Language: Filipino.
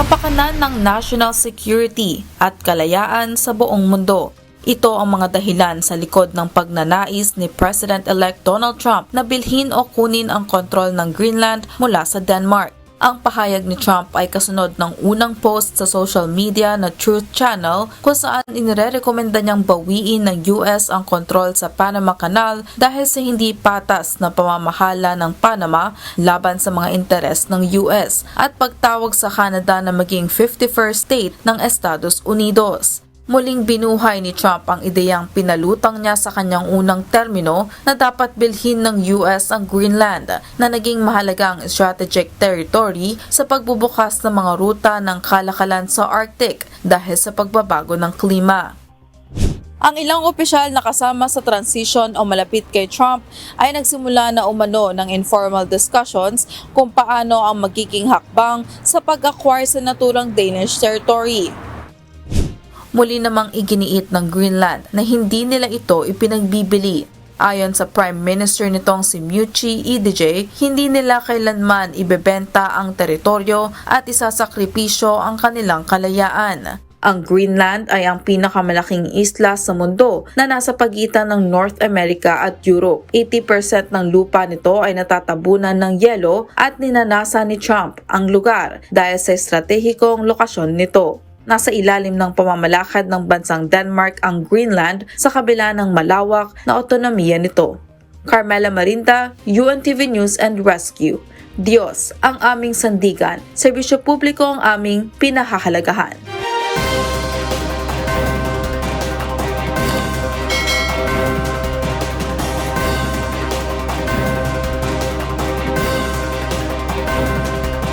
kapakanan ng national security at kalayaan sa buong mundo. Ito ang mga dahilan sa likod ng pagnanais ni President-elect Donald Trump na bilhin o kunin ang kontrol ng Greenland mula sa Denmark. Ang pahayag ni Trump ay kasunod ng unang post sa social media na Truth Channel kung saan inirekomenda niyang bawiin ng US ang kontrol sa Panama Canal dahil sa hindi patas na pamamahala ng Panama laban sa mga interes ng US at pagtawag sa Canada na maging 51st state ng Estados Unidos. Muling binuhay ni Trump ang ideyang pinalutang niya sa kanyang unang termino na dapat bilhin ng US ang Greenland na naging mahalagang strategic territory sa pagbubukas ng mga ruta ng kalakalan sa Arctic dahil sa pagbabago ng klima. Ang ilang opisyal na kasama sa transition o malapit kay Trump ay nagsimula na umano ng informal discussions kung paano ang magiging hakbang sa pag-acquire sa naturang Danish territory. Muli namang iginiit ng Greenland na hindi nila ito ipinagbibili. Ayon sa Prime Minister nitong si Muchi Idije, hindi nila kailanman ibebenta ang teritoryo at isasakripisyo ang kanilang kalayaan. Ang Greenland ay ang pinakamalaking isla sa mundo na nasa pagitan ng North America at Europe. 80% ng lupa nito ay natatabunan ng yelo at ninanasa ni Trump ang lugar dahil sa estratehikong lokasyon nito. Nasa ilalim ng pamamalakad ng bansang Denmark ang Greenland sa kabila ng malawak na otonomiya nito. Carmela Marinda, UNTV News and Rescue. Diyos ang aming sandigan, serbisyo publiko ang aming pinahahalagahan.